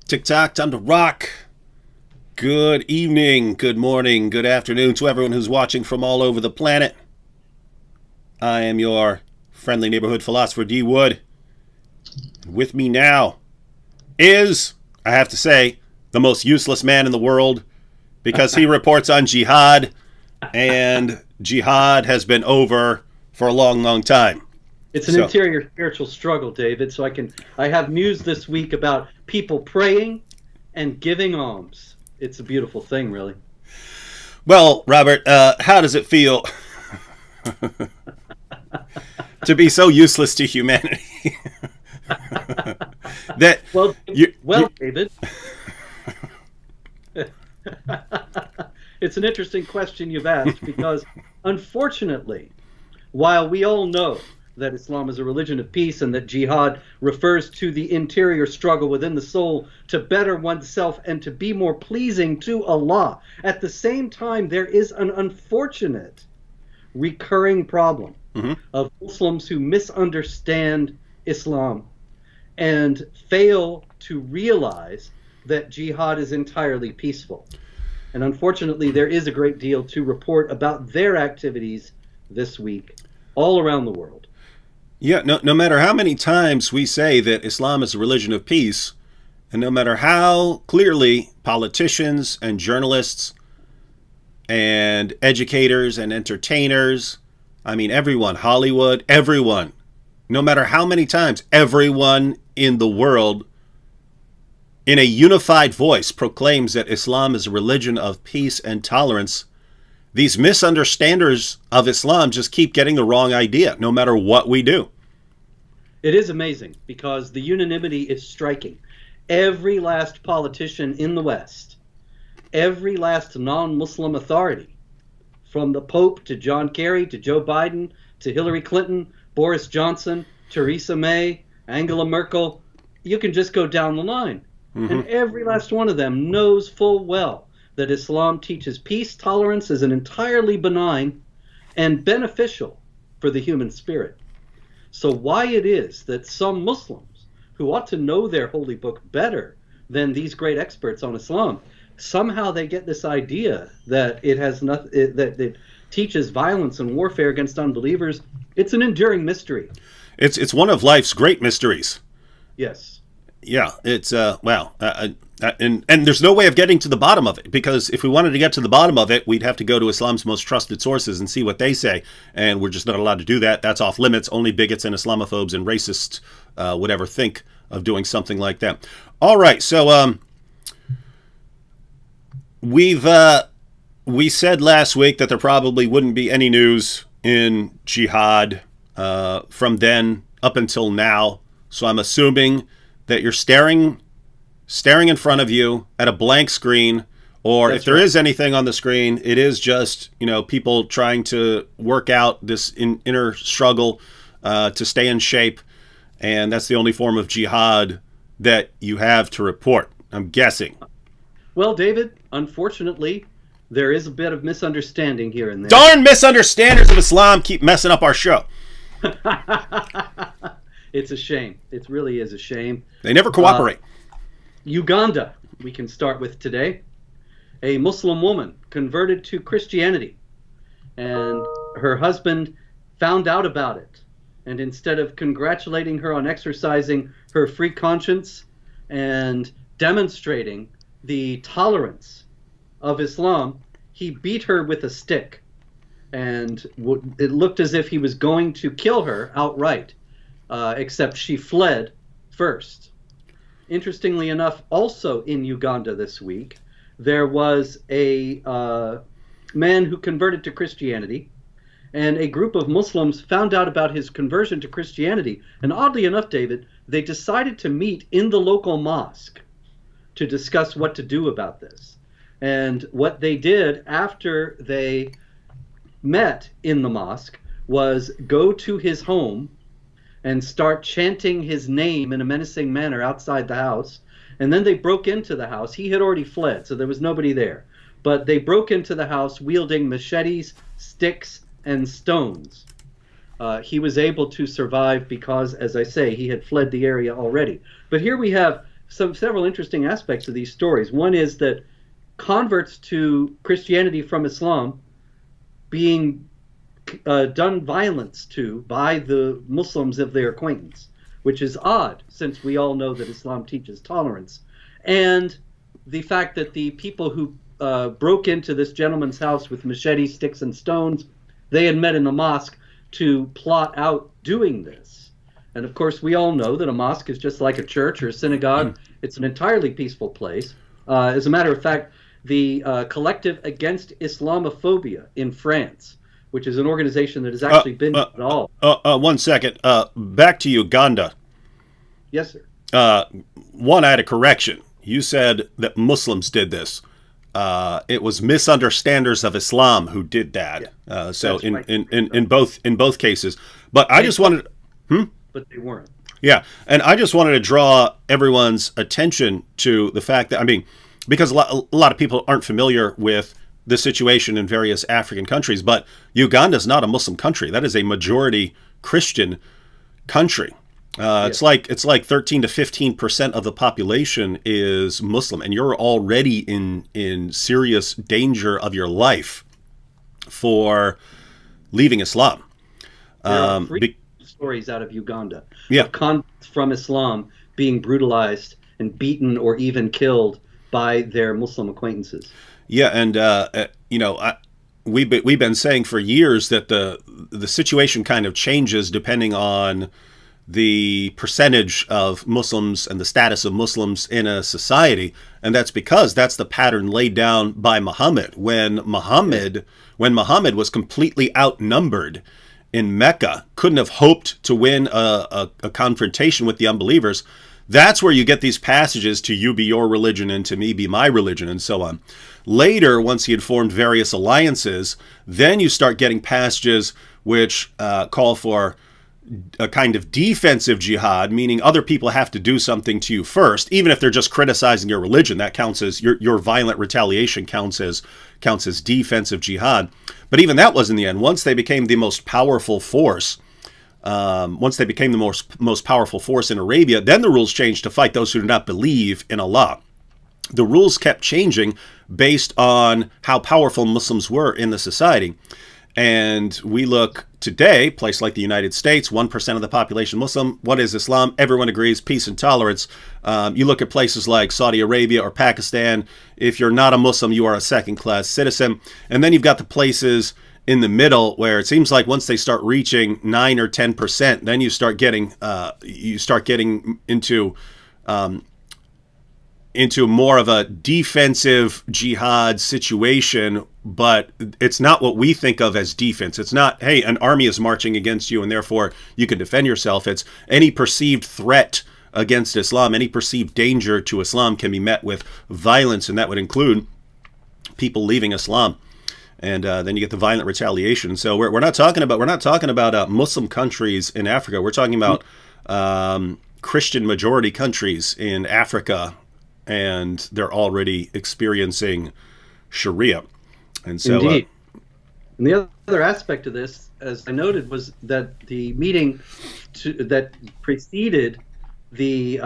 TikTok, time to rock. Good evening, good morning, good afternoon to everyone who's watching from all over the planet. I am your friendly neighborhood philosopher, D. Wood. With me now is, I have to say, the most useless man in the world because he reports on Jihad, and Jihad has been over for a long, long time. It's an interior spiritual struggle, David. So I have news this week about people praying and giving alms. It's a beautiful thing, really. Well, Robert, how does it feel to be so useless to humanity? that David. It's an interesting question you've asked because, unfortunately, while we all know that Islam is a religion of peace and that jihad refers to the interior struggle within the soul to better oneself and to be more pleasing to Allah, at the same time, there is an unfortunate recurring problem of Muslims who misunderstand Islam and fail to realize that jihad is entirely peaceful. And unfortunately, there is a great deal to report about their activities this week all around the world. Yeah, no matter how many times we say that Islam is a religion of peace, and no matter how clearly politicians and journalists and educators and entertainers, I mean everyone, Hollywood, everyone, no matter how many times, everyone in the world in a unified voice proclaims that Islam is a religion of peace and tolerance, these misunderstanders of Islam just keep getting the wrong idea, no matter what we do. It is amazing because the unanimity is striking. Every last politician in the West, every last non-Muslim authority, from the Pope to John Kerry to Joe Biden to Hillary Clinton, Boris Johnson, Theresa May, Angela Merkel, you can just go down the line. And every last one of them knows full well that Islam teaches peace, tolerance is an entirely benign and beneficial for the human spirit. So why it is that some Muslims who ought to know their holy book better than these great experts on Islam, somehow they get this idea that that it teaches violence and warfare against unbelievers. It's an enduring mystery. It's one of life's great mysteries. Yes. Yeah, it's and there's no way of getting to the bottom of it, because if we wanted to get to the bottom of it, we'd have to go to Islam's most trusted sources and see what they say, and we're just not allowed to do that. That's off limits. Only bigots and Islamophobes and racists would ever think of doing something like that. All right, so we said last week that there probably wouldn't be any news in jihad from then up until now, so I'm assuming that you're staring in front of you at a blank screen, or if there is anything on the screen, it is just, people trying to work out this inner struggle to stay in shape, and that's the only form of jihad that you have to report, I'm guessing. Well, David, unfortunately, there is a bit of misunderstanding here and there. Darn misunderstanders of Islam keep messing up our show. It's a shame. It really is a shame. They never cooperate. Uganda, we can start with today. A Muslim woman converted to Christianity, and her husband found out about it. And instead of congratulating her on exercising her free conscience and demonstrating the tolerance of Islam, he beat her with a stick. And it looked as if he was going to kill her outright. Except she fled first. Interestingly enough, also in Uganda this week, there was a man who converted to Christianity, and a group of Muslims found out about his conversion to Christianity. And oddly enough, David, they decided to meet in the local mosque to discuss what to do about this. And what they did after they met in the mosque was go to his home and start chanting his name in a menacing manner outside the house. And then they broke into the house. He had already fled, so there was nobody there. But they broke into the house wielding machetes, sticks, and stones. He was able to survive because, as I say, he had fled the area already. But here we have several interesting aspects of these stories. One is that converts to Christianity from Islam being done violence to by the Muslims of their acquaintance, which is odd since we all know that Islam teaches tolerance. And the fact that the people who broke into this gentleman's house with machetes, sticks, and stones, they had met in the mosque to plot out doing this. And of course, we all know that a mosque is just like a church or a synagogue. It's an entirely peaceful place. As a matter of fact, the Collective Against Islamophobia in France, which is an organization that has actually been at all. 1 second. Back to Uganda. Yes, sir. One, I had a correction. You said that Muslims did this. It was misunderstanders of Islam who did that. So in both cases. But I just wanted. But they weren't. Yeah, and I just wanted to draw everyone's attention to the fact that, I mean, because a lot of people aren't familiar with the situation in various African countries, but Uganda is not a Muslim country. That is a majority Christian country. It's like 13 to 15% of the population is Muslim, and you're already in serious danger of your life for leaving Islam. There are three stories out of Uganda of converts from Islam being brutalized and beaten or even killed by their Muslim acquaintances. Yeah, and we've been saying for years that the situation kind of changes depending on the percentage of Muslims and the status of Muslims in a society, and that's because that's the pattern laid down by Muhammad. When Muhammad was completely outnumbered in Mecca, couldn't have hoped to win a confrontation with the unbelievers. That's where you get these passages to you be your religion and to me be my religion and so on. Later, once he had formed various alliances, then you start getting passages which call for a kind of defensive jihad, meaning other people have to do something to you first, even if they're just criticizing your religion. That counts as your violent retaliation counts as defensive jihad. But even that was in the end. Once they became the most powerful force, once they became the most powerful force in Arabia, then the rules changed to fight those who do not believe in Allah. The rules kept changing based on how powerful Muslims were in the society. And we look today, place like the United States, 1% of the population Muslim. What is Islam? Everyone agrees, peace and tolerance. You look at places like Saudi Arabia or Pakistan. If you're not a Muslim, you are a second-class citizen. And then you've got the places in the middle where it seems like once they start reaching 9 or 10%, then you start getting into more of a defensive jihad situation, but it's not what we think of as defense. It's not, hey, an army is marching against you and therefore you can defend yourself. It's any perceived threat against Islam, any perceived danger to Islam can be met with violence, and that would include people leaving Islam. And then you get the violent retaliation. So we're not talking about Muslim countries in Africa. We're talking about Christian majority countries in Africa, and they're already experiencing Sharia. And so, indeed. And the other aspect of this, as I noted, was that the meeting that preceded the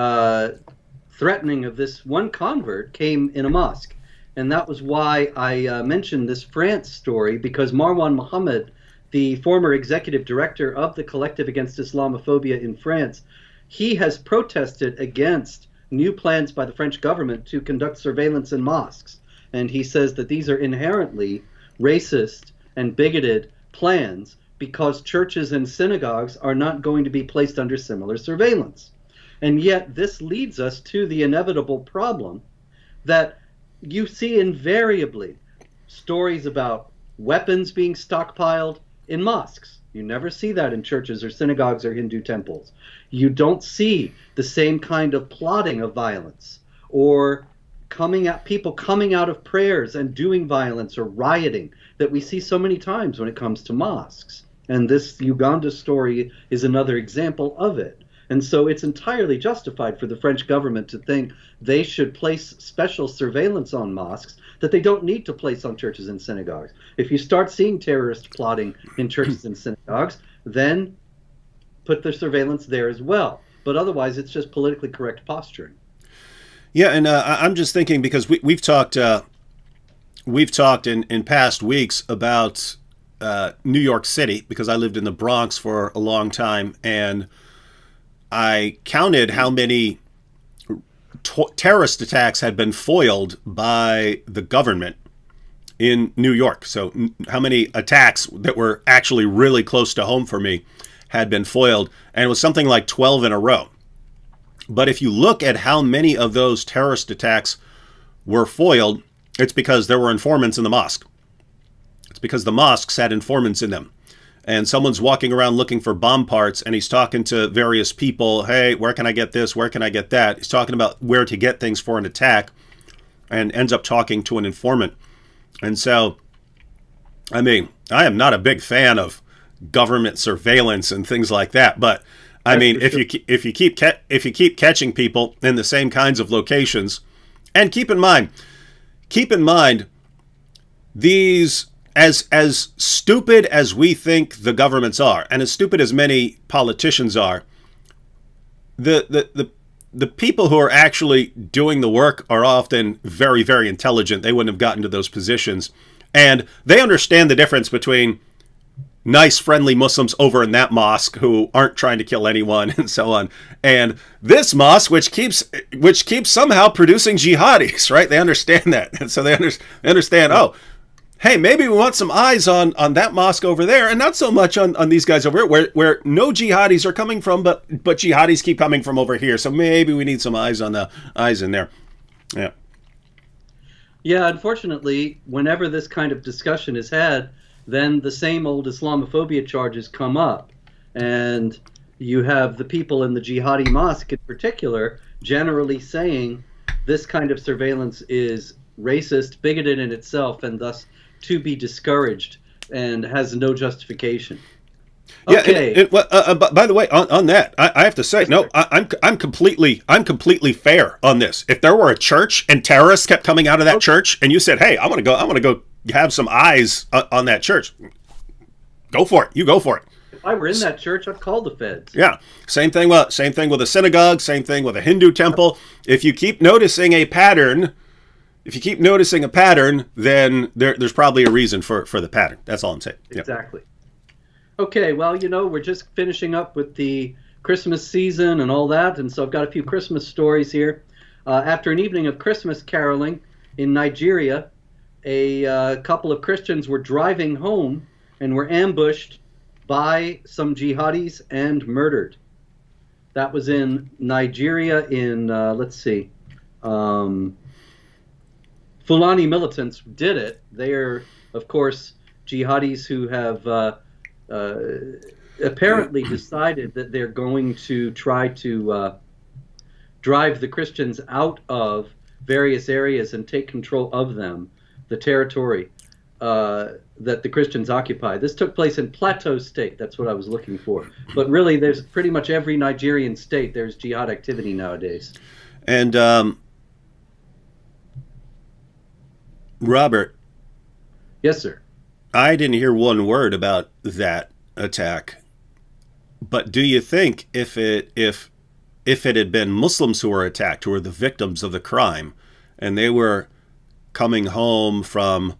threatening of this one convert came in a mosque. And that was why I mentioned this France story, because Marwan Mohammed, the former executive director of the Collective Against Islamophobia in France, he has protested against new plans by the French government to conduct surveillance in mosques. And he says that these are inherently racist and bigoted plans because churches and synagogues are not going to be placed under similar surveillance. And yet this leads us to the inevitable problem that you see invariably stories about weapons being stockpiled in mosques. You never see that in churches or synagogues or Hindu temples. You don't see the same kind of plotting of violence or people coming out of prayers and doing violence or rioting that we see so many times when it comes to mosques. And this Uganda story is another example of it. And so it's entirely justified for the French government to think they should place special surveillance on mosques that they don't need to place on churches and synagogues. If you start seeing terrorist plotting in churches and synagogues, then put the surveillance there as well. But otherwise, it's just politically correct posturing. Yeah, and I'm just thinking because we've talked in past weeks about New York City because I lived in the Bronx for a long time, and I counted how many terrorist attacks had been foiled by the government in New York. So, how many attacks that were actually really close to home for me had been foiled, and it was something like 12 in a row. But if you look at how many of those terrorist attacks were foiled, it's because there were informants in the mosque. It's because the mosques had informants in them. And someone's walking around looking for bomb parts, and he's talking to various people. Hey, where can I get this? Where can I get that? He's talking about where to get things for an attack, and ends up talking to an informant. And so, I mean, I am not a big fan of government surveillance and things like that, but I mean, if you keep catching people in the same kinds of locations, and keep in mind, these as stupid as we think the governments are, and as stupid as many politicians are, the people who are actually doing the work are often very, very intelligent. They wouldn't have gotten to those positions, and they understand the difference between nice, friendly Muslims over in that mosque who aren't trying to kill anyone and so on, and this mosque which keeps somehow producing jihadis, right? They understand that, and so they understand. Oh, hey, maybe we want some eyes on that mosque over there, and not so much on these guys over here, where no jihadis are coming from, but jihadis keep coming from over here. So maybe we need some eyes on the eyes in there. Yeah. Yeah, unfortunately, whenever this kind of discussion is had, then the same old Islamophobia charges come up. And you have the people in the jihadi mosque in particular generally saying this kind of surveillance is racist, bigoted in itself, and thus to be discouraged and has no justification. Okay. Yeah. By the way, on that, I have to say, no, I'm completely fair on this. If there were a church and terrorists kept coming out of that church, and you said, "Hey, I want to go have some eyes on that church," go for it. You go for it. If I were in that church, I'd call the feds. Yeah. Same thing with a synagogue. Same thing with a Hindu temple. If you keep noticing a pattern. Then there's probably a reason for the pattern. That's all I'm saying. Yeah. Exactly. Okay, well, we're just finishing up with the Christmas season and all that, and so I've got a few Christmas stories here. After an evening of Christmas caroling in Nigeria, a couple of Christians were driving home and were ambushed by some jihadis and murdered. That was in Nigeria in, Fulani militants did it. They are, of course, jihadis who have apparently decided that they're going to try to drive the Christians out of various areas and take control of them, the territory that the Christians occupy. This took place in Plateau State. That's what I was looking for. But really, there's pretty much every Nigerian state, there's jihad activity nowadays. And Robert. Yes, sir. I didn't hear one word about that attack. But do you think if it had been Muslims who were attacked, who were the victims of the crime, and they were coming home from,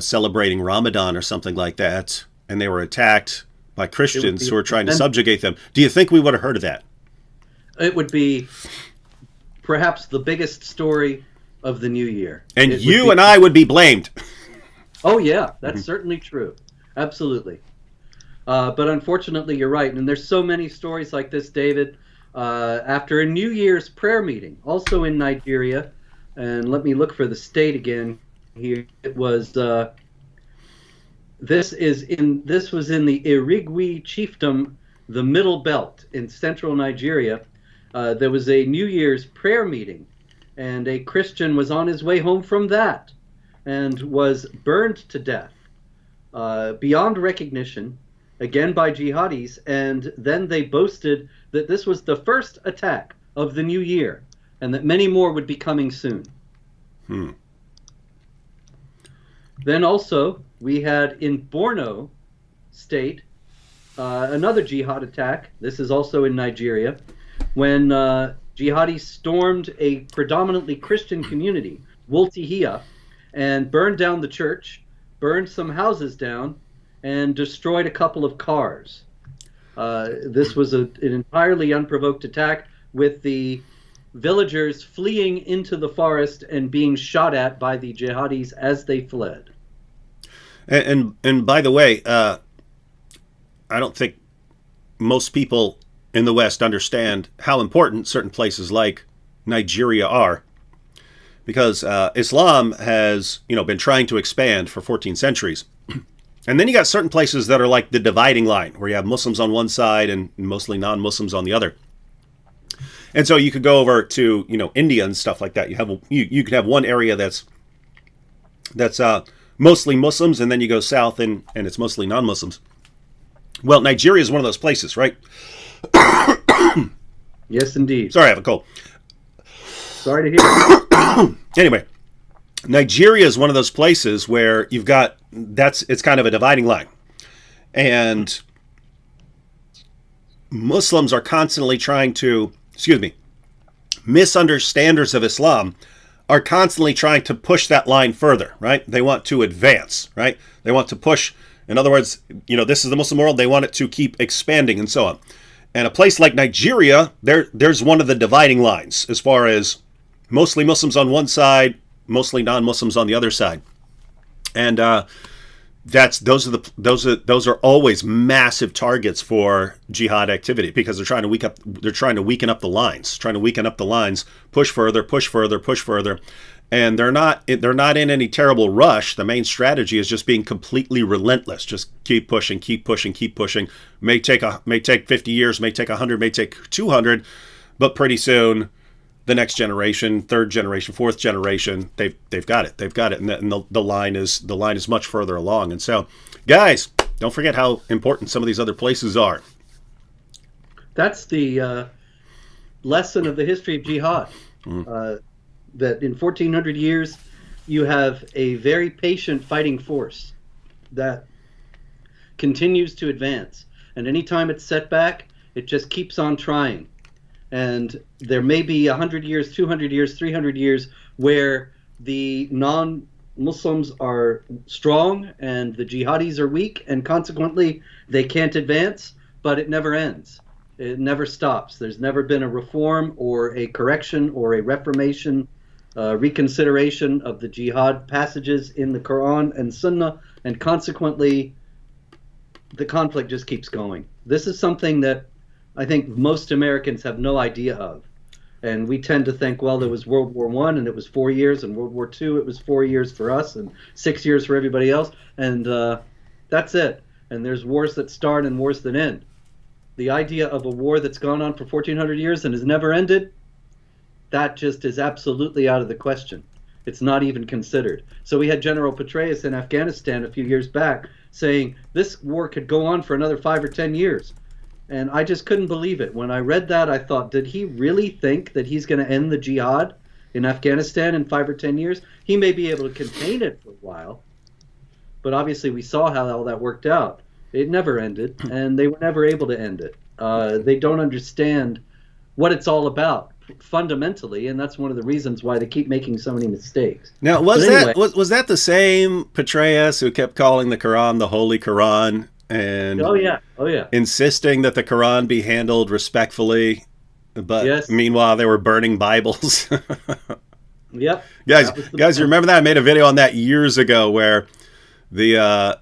celebrating Ramadan or something like that, and they were attacked by Christians who were trying to subjugate them, do you think we would have heard of that? It would be perhaps the biggest story of the new year. And you and I would be blamed. Oh, yeah, that's certainly true. Absolutely. But unfortunately, you're right. And there's so many stories like this, David. After a New Year's prayer meeting, also in Nigeria, and let me look for the state again here. It was this was in the Irigwe chiefdom, the Middle Belt in central Nigeria. There was a New Year's prayer meeting, and a Christian was on his way home from that and was burned to death beyond recognition, again by jihadis, and then they boasted that this was the first attack of the new year and that many more would be coming soon. Then also we had in Borno State another jihad attack. This is also in Nigeria, when Jihadis stormed a predominantly Christian community, Wultihia, and burned down the church, burned some houses down, and destroyed a couple of cars. This was an entirely unprovoked attack, with the villagers fleeing into the forest and being shot at by the jihadis as they fled. And by the way, I don't think most people in the West understand how important certain places like Nigeria are, because Islam has been trying to expand for 14 centuries. And then you got certain places that are like the dividing line, where you have Muslims on one side and mostly non-Muslims on the other. And so you could go over to India and stuff like that. You could have one area that's mostly Muslims, and then you go south and it's mostly non-Muslims. Well, Nigeria is one of those places, right? Yes, indeed. Sorry, I have a cold. Sorry to hear. Anyway, Nigeria is one of those places where it's kind of a dividing line. And Muslims are constantly trying to, misunderstanders of Islam are constantly trying to push that line further, right? They want to advance, right? They want to push. In other words, this is the Muslim world. They want it to keep expanding and so on. And a place like Nigeria, there's one of the dividing lines as far as mostly Muslims on one side, mostly non-Muslims on the other side. And those are always massive targets for jihad activity, because they're trying to weaken up the lines, push further, and they're not in any terrible rush. The main strategy is just being completely relentless. Just keep pushing. May take 50 years, may take 100, may take 200, but pretty soon the next generation, third generation, fourth generation, they've got it, and the line is much further along. And so, guys, don't forget how important some of these other places are. That's the lesson of the history of jihad. That in 1400 years, you have a very patient fighting force that continues to advance, and anytime it's set back, it just keeps on trying. And there may be 100 years, 200 years, 300 years where the non-Muslims are strong and the jihadis are weak, and consequently they can't advance, but it never ends. It never stops. There's never been a reform or a correction or a reformation, reconsideration of the jihad passages in the Quran and Sunnah, and consequently the conflict just keeps going. This is something that I think most Americans have no idea of. And we tend to think, well, there was World War I and it was 4 years, and World War II it was 4 years for us and 6 years for everybody else, and that's it. And there's wars that start and wars that end. The idea of a war that's gone on for 1400 years and has never ended, that just is absolutely out of the question. It's not even considered. So we had General Petraeus in Afghanistan a few years back saying this war could go on for another 5 or 10 years. And I just couldn't believe it. When I read that, I thought, did he really think that he's going to end the jihad in Afghanistan in 5 or 10 years? He may be able to contain it for a while, but obviously we saw how all that worked out. It never ended, and they were never able to end it. They don't understand what it's all about fundamentally, and that's one of the reasons why they keep making so many mistakes. Now, was that the same Petraeus who kept calling the Quran the Holy Quran? And oh yeah, insisting that the Quran be handled respectfully, but yes. Meanwhile they were burning Bibles. Yep. Guys, you remember that? I made a video on that years ago where the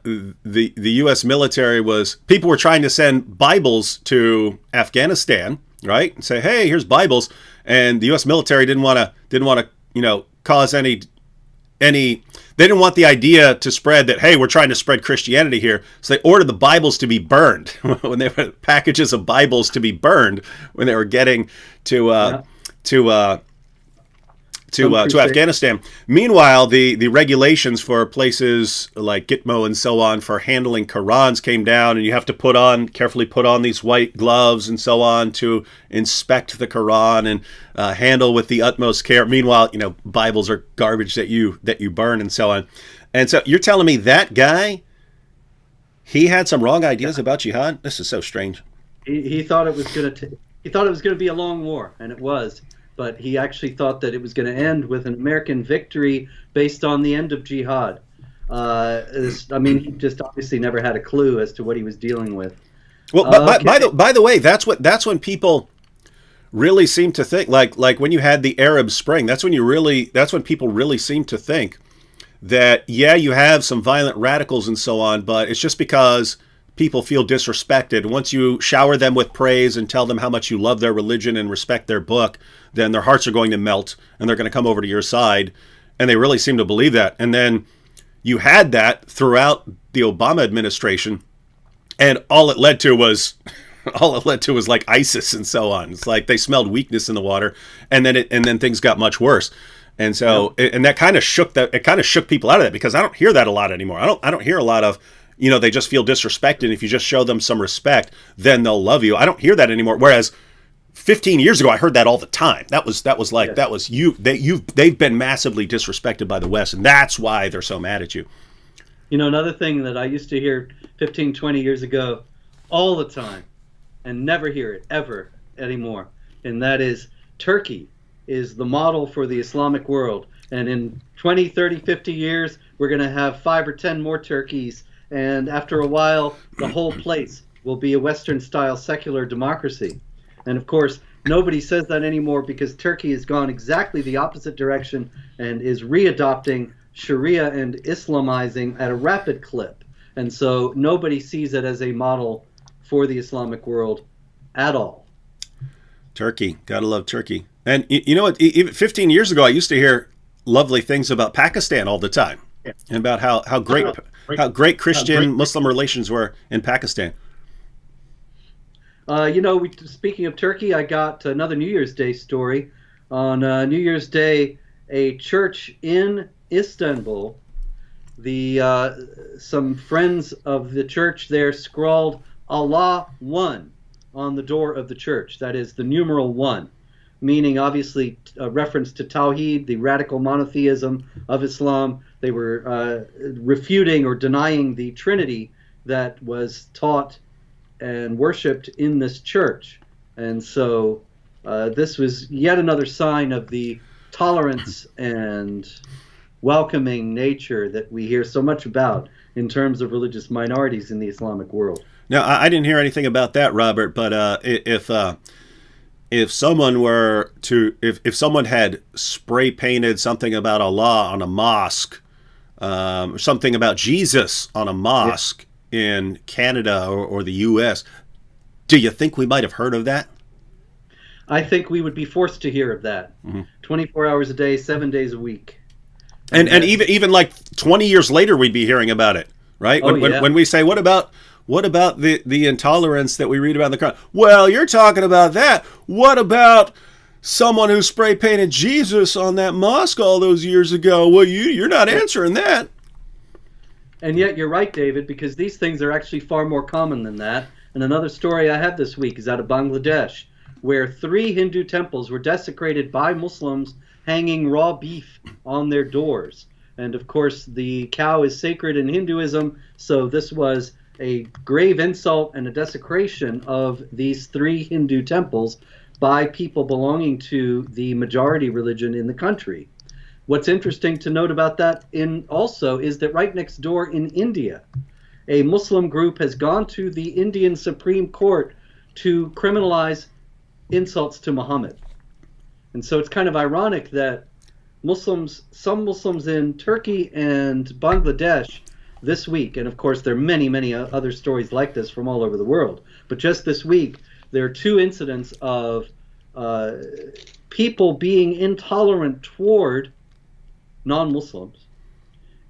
U.S. military people were trying to send Bibles to Afghanistan, right? And say, hey, here's Bibles, and the U.S. military didn't want to cause any. They didn't want the idea to spread that, hey, we're trying to spread Christianity here. So they ordered the Bibles to be burned when they were packages of Bibles to be burned when they were getting to Afghanistan. Meanwhile, the regulations for places like Gitmo and so on for handling Qurans came down, and you have to carefully put on these white gloves and so on to inspect the Quran and handle with the utmost care. Meanwhile, Bibles are garbage that you burn and so on. And so you're telling me that guy, he had some wrong ideas about jihad? This is so strange. He thought it was going to He thought it was going to be a long war, and it was. But he actually thought that it was going to end with an American victory based on the end of Jihad. I mean, he just obviously never had a clue as to what he was dealing with. Well, but by the way, that's when people really seem to think like when you had the Arab Spring. That's when people really seem to think that yeah, you have some violent radicals and so on, but it's just because people feel disrespected. Once you shower them with praise and tell them how much you love their religion and respect their book, then their hearts are going to melt and they're going to come over to your side. And they really seem to believe that. And then you had that throughout the Obama administration, and all it led to was like ISIS and so on. It's like they smelled weakness in the water, and then things got much worse. And so, and that kind of shook people out of that, because I don't hear that a lot anymore. I don't hear a lot of, they just feel disrespected. And if you just show them some respect, then they'll love you. I don't hear that anymore. Whereas 15 years ago, I heard that all the time. They've been massively disrespected by the West, and that's why they're so mad at you. Another thing that I used to hear 15, 20 years ago all the time, and never hear it ever anymore, and that is Turkey is the model for the Islamic world. And in 20, 30, 50 years, we're going to have 5 or 10 more Turkeys. And after a while, the whole place will be a Western-style secular democracy. And of course, nobody says that anymore, because Turkey has gone exactly the opposite direction and is readopting Sharia and Islamizing at a rapid clip. And so nobody sees it as a model for the Islamic world at all. Turkey. Gotta love Turkey. And you know what? Even 15 years ago, I used to hear lovely things about Pakistan all the time, and about how great Christian Muslim relations were in Pakistan. Speaking of Turkey, I got another New Year's Day story. On New Year's Day, a church in Istanbul, some friends of the church there scrawled Allah One on the door of the church. That is the numeral 1, meaning obviously a reference to Tawheed, the radical monotheism of Islam. They were refuting or denying the Trinity that was taught and worshipped in this church. And so this was yet another sign of the tolerance and welcoming nature that we hear so much about in terms of religious minorities in the Islamic world. Now, I didn't hear anything about that, Robert, but if someone had spray painted something about Allah on a mosque, or something about Jesus on a mosque in Canada or the U.S., do you think we might have heard of that? I think we would be forced to hear of that. 24 hours a day, 7 days a week. And even like 20 years later, we'd be hearing about it, right? When we say, what about the intolerance that we read about in the Quran? Well, you're talking about that. What about someone who spray painted Jesus on that mosque all those years ago? Well, you're not answering that. And yet you're right, David, because these things are actually far more common than that. And another story I have this week is out of Bangladesh, where 3 Hindu temples were desecrated by Muslims hanging raw beef on their doors. And of course, the cow is sacred in Hinduism, so this was a grave insult and a desecration of these 3 Hindu temples by people belonging to the majority religion in the country. What's interesting to note about that also is that right next door in India, a Muslim group has gone to the Indian Supreme Court to criminalize insults to Muhammad. And so it's kind of ironic that some Muslims in Turkey and Bangladesh this week, and of course there are many, many other stories like this from all over the world, but just this week there are 2 incidents of people being intolerant toward non-Muslims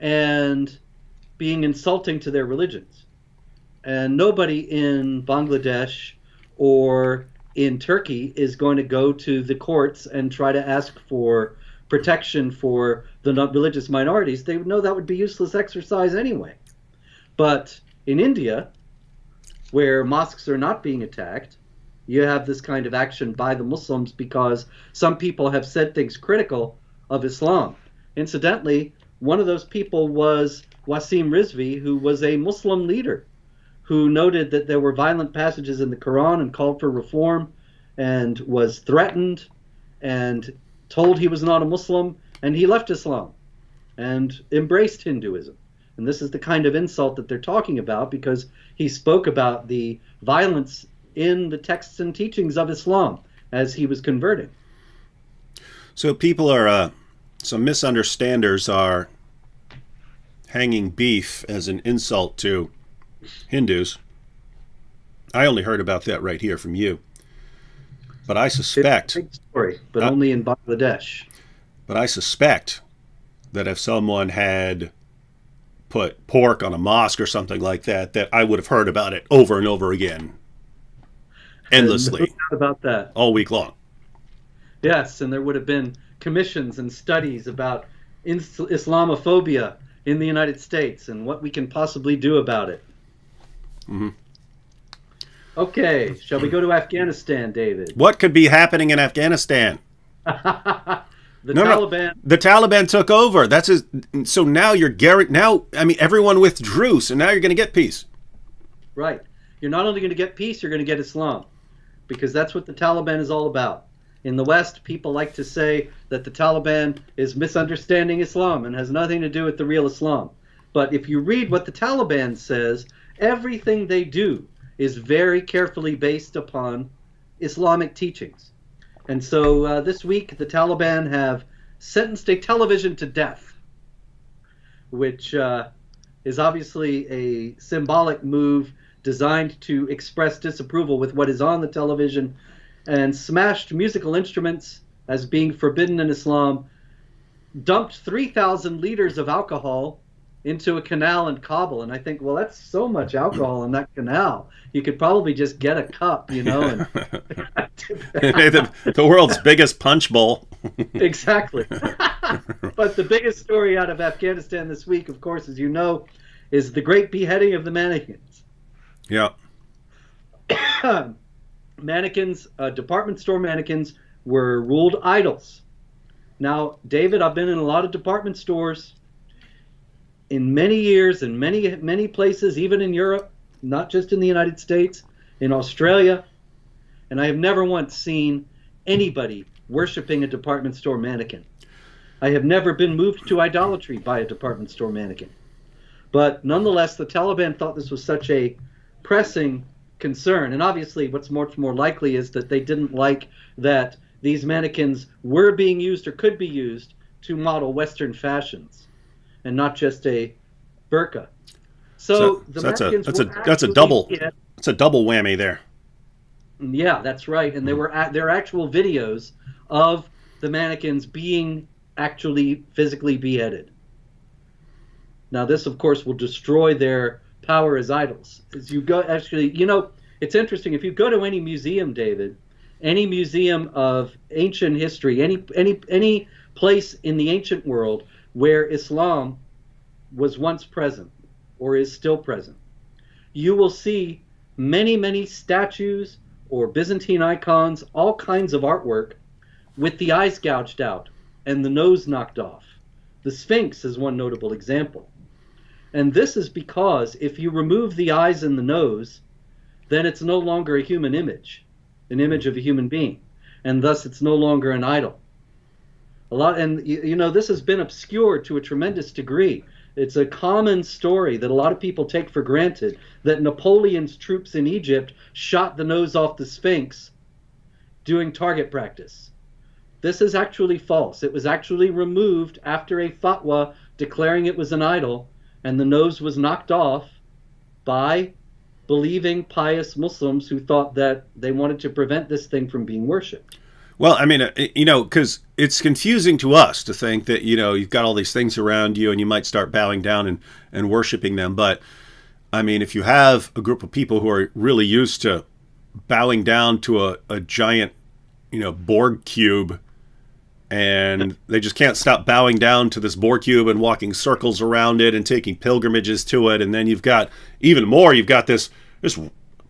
and being insulting to their religions. And nobody in Bangladesh or in Turkey is going to go to the courts and try to ask for protection for the religious minorities. They would know that would be useless exercise anyway. But in India, where mosques are not being attacked, you have this kind of action by the Muslims because some people have said things critical of Islam. Incidentally, one of those people was Wasim Rizvi, who was a Muslim leader who noted that there were violent passages in the Quran and called for reform. and was threatened and told he was not a Muslim, and he left Islam and embraced Hinduism. And this is the kind of insult that they're talking about, because he spoke about the violence in the texts and teachings of Islam as he was converting. So people are, some misunderstanders are hanging beef as an insult to Hindus. I only heard about that right here from you. But I suspect... It's a big story, but only in Bangladesh. But I suspect that if someone had put pork on a mosque or something like that, that I would have heard about it over and over again. Endlessly. No doubt about that. All week long. Yes, and there would have been commissions and studies about Islamophobia in the United States and what we can possibly do about it. Mm-hmm. Okay, shall we go to Afghanistan, David? What could be happening in Afghanistan? Taliban. No. The Taliban took over. So now I mean, everyone withdrew, so now you're going to get peace. Right. You're not only going to get peace, you're going to get Islam, because that's what the Taliban is all about. In the West, people like to say that the Taliban is misunderstanding Islam and has nothing to do with the real Islam. But if you read what the Taliban says, everything they do is very carefully based upon Islamic teachings. And so this week, the Taliban have sentenced a television to death, which is obviously a symbolic move designed to express disapproval with what is on the television, and smashed musical instruments as being forbidden in Islam, dumped 3,000 liters of alcohol into a canal in Kabul. And I think, well, that's so much alcohol in that canal. You could probably just get a cup, you know. And the world's biggest punch bowl. Exactly. But the biggest story out of Afghanistan this week, of course, as you know, is the great beheading of the mannequins. Yeah. Mannequins, department store mannequins, were ruled idols. Now, David, I've been in a lot of department stores in many years, in many places, even in Europe, not just in the United States, in Australia, and I have never once seen anybody worshiping a department store mannequin. I have never been moved to idolatry by a department store mannequin. But nonetheless, the Taliban thought this was such a pressing concern, and obviously what's much more likely is that they didn't like that these mannequins were being used or could be used to model Western fashions and not just a burqa. So that's a double whammy there. Yeah, that's right. And there are actual videos of the mannequins being actually physically beheaded. Now this, of course, will destroy their power as idols. As you go, actually, you know, it's interesting. If you go to any museum, David, any museum of ancient history, any place in the ancient world where Islam was once present or is still present, you will see many statues or Byzantine icons, all kinds of artwork with the eyes gouged out and the nose knocked off. The Sphinx is one notable example. And this is because if you remove the eyes and the nose, then it's no longer a human image, an image of a human being, and thus it's no longer an idol. And you know, this has been obscured to a tremendous degree. It's a common story that a lot of people take for granted, that Napoleon's troops in Egypt shot the nose off the Sphinx doing target practice. This is actually false. It was actually removed after a fatwa declaring it was an idol, and the nose was knocked off by believing pious Muslims who thought that they wanted to prevent this thing from being worshipped. Well, I mean, you know, because it's confusing to us to think that, you know, you've got all these things around you and you might start bowing down and worshiping them. But, I mean, if you have a group of people who are really used to bowing down to a giant, you know, Borg cube, and they just can't stop bowing down to this Borg cube and walking circles around it and taking pilgrimages to it. And then you've got even more, you've got this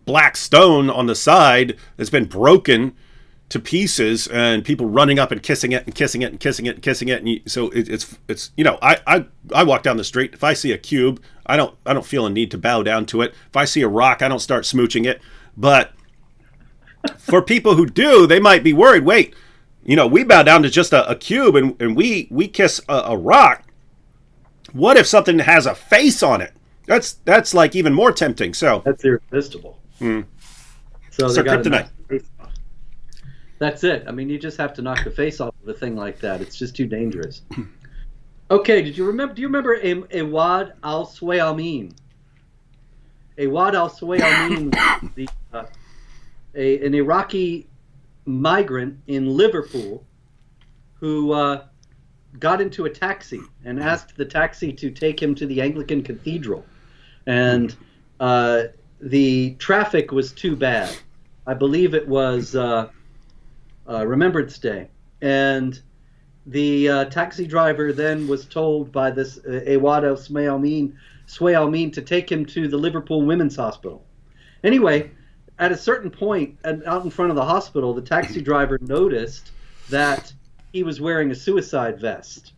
black stone on the side that's been broken to pieces, and people running up and kissing it and kissing it and kissing it and kissing it. And so it's you know, I walk down the street. If I see a cube, I don't feel a need to bow down to it. If I see a rock, I don't start smooching it. But For people who do, they might be worried. Wait, we bow down to just a cube and we kiss a rock. What if something has a face on it? That's like even more tempting. So that's irresistible. So they got to knock the face off. That's it. I mean, you just have to knock the face off of a thing like that. It's just too dangerous. Okay, do you remember Awad al-Suwaymin? Awad al-Suwaymin, an Iraqi migrant in Liverpool who got into a taxi and asked the taxi to take him to the Anglican Cathedral. And the traffic was too bad. I believe it was Remembrance Day. And the taxi driver then was told by this Awad al-Suwaymin to take him to the Liverpool Women's Hospital. Anyway, at a certain point, out in front of the hospital, the taxi driver noticed that he was wearing a suicide vest.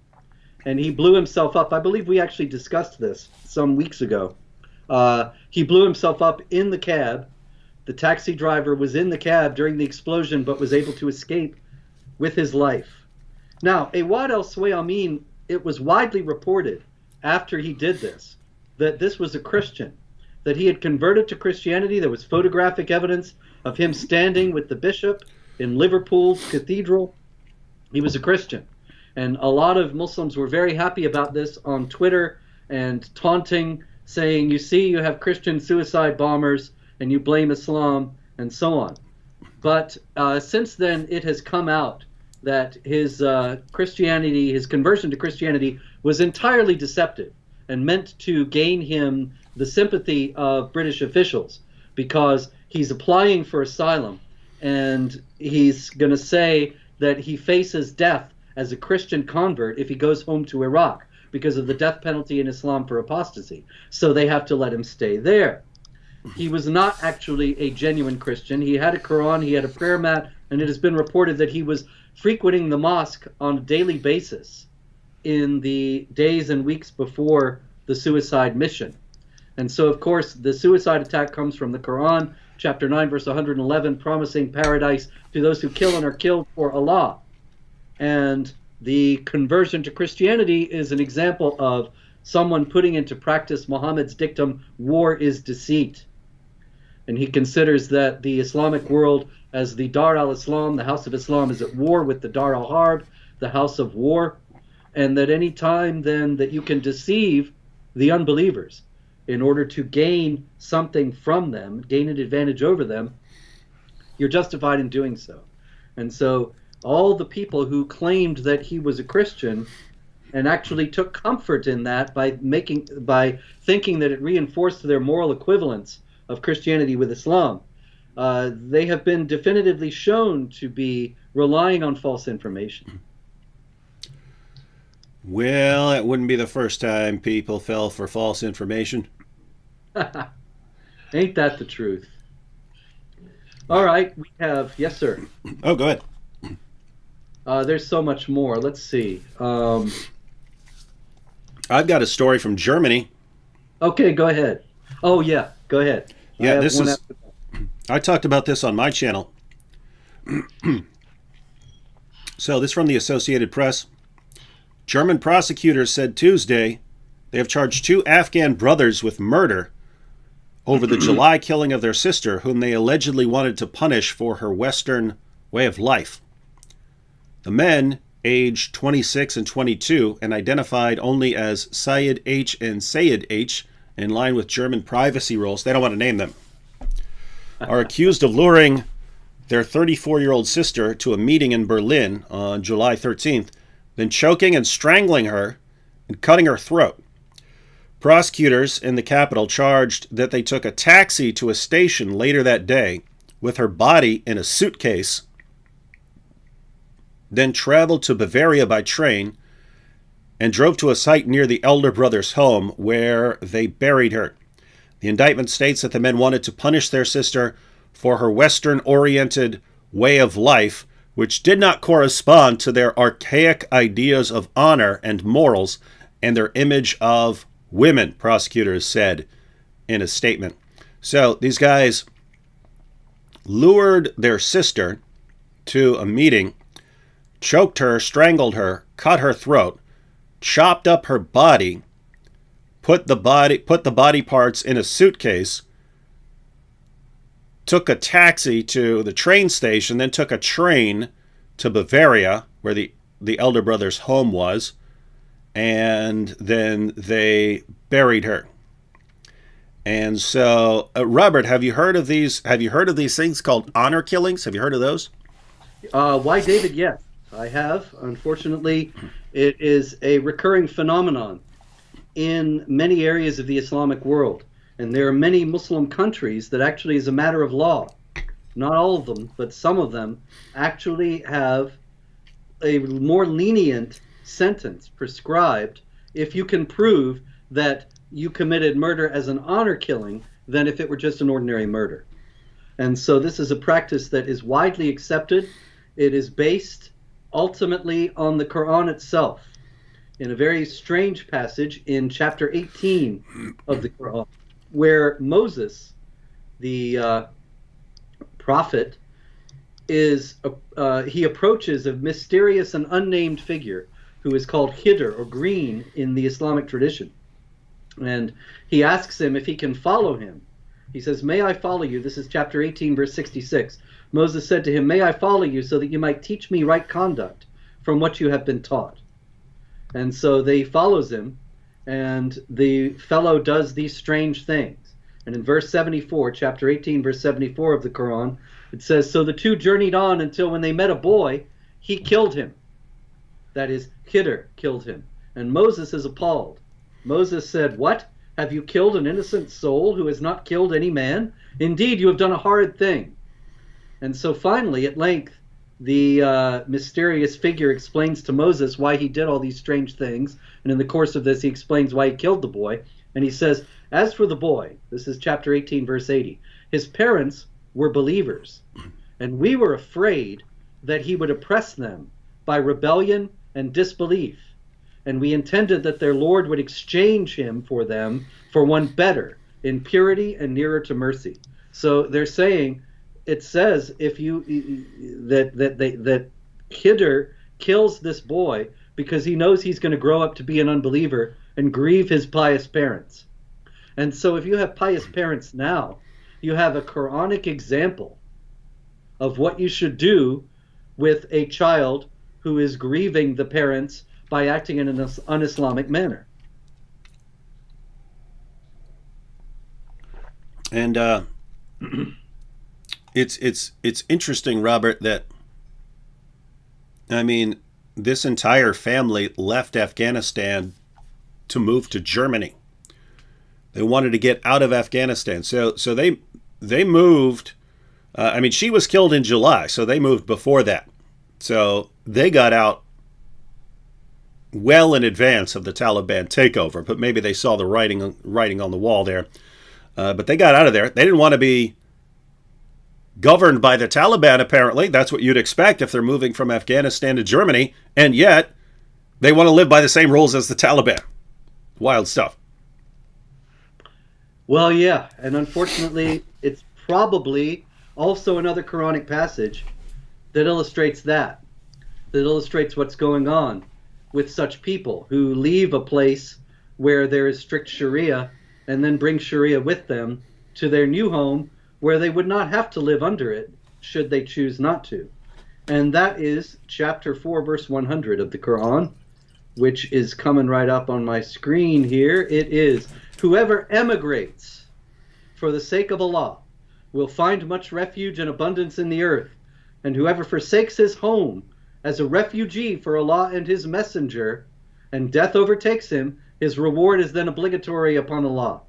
And he blew himself up. I believe we actually discussed this some weeks ago. He blew himself up in the cab. The taxi driver was in the cab during the explosion but was able to escape with his life. Now, Awad al-Suwaymin, it was widely reported after he did this that this was a Christian, that he had converted to Christianity. There was photographic evidence of him standing with the bishop in Liverpool's cathedral. He was a Christian. And a lot of Muslims were very happy about this on Twitter and taunting, saying, you see, you have Christian suicide bombers and you blame Islam and so on. But since then, it has come out that his Christianity, his conversion to Christianity was entirely deceptive and meant to gain him the sympathy of British officials, because he's applying for asylum and he's going to say that he faces death as a Christian convert if he goes home to Iraq because of the death penalty in Islam for apostasy. So they have to let him stay there. He was not actually a genuine Christian. He had a Quran, he had a prayer mat, and it has been reported that he was frequenting the mosque on a daily basis in the days and weeks before the suicide mission. And so, of course, the suicide attack comes from the Quran, chapter 9, verse 111, promising paradise to those who kill and are killed for Allah. And the conversion to Christianity is an example of someone putting into practice Muhammad's dictum, war is deceit. And he considers that the Islamic world as the Dar al-Islam, the House of Islam, is at war with the Dar al-Harb, the House of War, and that any time then that you can deceive the unbelievers in order to gain something from them, gain an advantage over them, you're justified in doing so. And so all the people who claimed that he was a Christian and actually took comfort in that by thinking that it reinforced their moral equivalence of Christianity with Islam, they have been definitively shown to be relying on false information. Well, it wouldn't be the first time people fell for false information. Ain't that the truth? All right, we have, yes, sir. Oh, go ahead. There's so much more. Let's see. I've got a story from Germany. Okay, go ahead. Oh, yeah, go ahead. Yeah, I talked about this on my channel. So this is from the Associated Press. German prosecutors said Tuesday they have charged 2 Afghan brothers with murder over the July killing of their sister, whom they allegedly wanted to punish for her Western way of life. The men, aged 26 and 22, and identified only as Syed H. and Sayed H., in line with German privacy rules, they don't want to name them, are accused of luring their 34-year-old sister to a meeting in Berlin on July 13th, then choking and strangling her and cutting her throat. Prosecutors in the capital charged that they took a taxi to a station later that day with her body in a suitcase, then traveled to Bavaria by train and drove to a site near the elder brother's home where they buried her. The indictment states that the men wanted to punish their sister for her Western-oriented way of life, which did not correspond to their archaic ideas of honor and morals and their image of women, prosecutors said in a statement. So these guys lured their sister to a meeting, choked her, strangled her, cut her throat, chopped up her body, put the body parts in a suitcase, took a taxi to the train station, then took a train to Bavaria, where the elder brother's home was, and then they buried her. And so, Robert, have you heard of these? Have you heard of these things called honor killings? Have you heard of those? Why, David? Yes, I have. Unfortunately, it is a recurring phenomenon in many areas of the Islamic world. And there are many Muslim countries that actually, as a matter of law, not all of them, but some of them, actually have a more lenient sentence prescribed if you can prove that you committed murder as an honor killing than if it were just an ordinary murder. And so this is a practice that is widely accepted. It is based ultimately on the Quran itself, in a very strange passage in chapter 18 of the Quran, where Moses, the prophet, he approaches a mysterious and unnamed figure who is called Khidr, or green, in the Islamic tradition. And he asks him if he can follow him. He says, "May I follow you?" This is chapter 18, verse 66. Moses said to him, "May I follow you so that you might teach me right conduct from what you have been taught?" And so they follows him, and the fellow does these strange things. And in verse 74, chapter 18, verse 74 of the Quran, it says, "So the two journeyed on until when they met a boy, he killed him." That is, Khidr killed him. And Moses is appalled. Moses said, "What? Have you killed an innocent soul who has not killed any man? Indeed, you have done a horrid thing." And so finally, at length, the mysterious figure explains to Moses why he did all these strange things. And in the course of this, he explains why he killed the boy. And he says, "As for the boy," this is chapter 18, verse 80, "his parents were believers, and we were afraid that he would oppress them by rebellion and disbelief. And we intended that their Lord would exchange him for them for one better, in purity and nearer to mercy." So they're saying, it says, if you that Khidr kills this boy because he knows he's going to grow up to be an unbeliever and grieve his pious parents. And so if you have pious parents now, you have a Quranic example of what you should do with a child who is grieving the parents by acting in an un-Islamic manner. And it's interesting, Robert, that, I mean, this entire family left Afghanistan to move to Germany. They wanted to get out of Afghanistan, so they moved. I mean, she was killed in July, so they moved before that. So they got out well in advance of the Taliban takeover, but maybe they saw the writing on the wall there. But they got out of there. They didn't want to be governed by the Taliban, apparently. That's what you'd expect if they're moving from Afghanistan to Germany, and yet they want to live by the same rules as the Taliban. Wild stuff. Well, yeah, and unfortunately, it's probably also another Quranic passage that illustrates that illustrates what's going on with such people who leave a place where there is strict Sharia and then bring Sharia with them to their new home where they would not have to live under it should they choose not to. And that is chapter 4, verse 100 of the Quran, which is coming right up on my screen here. It is, "Whoever emigrates for the sake of Allah will find much refuge and abundance in the earth, and whoever forsakes his home as a refugee for Allah and his messenger, and death overtakes him, his reward is then obligatory upon Allah."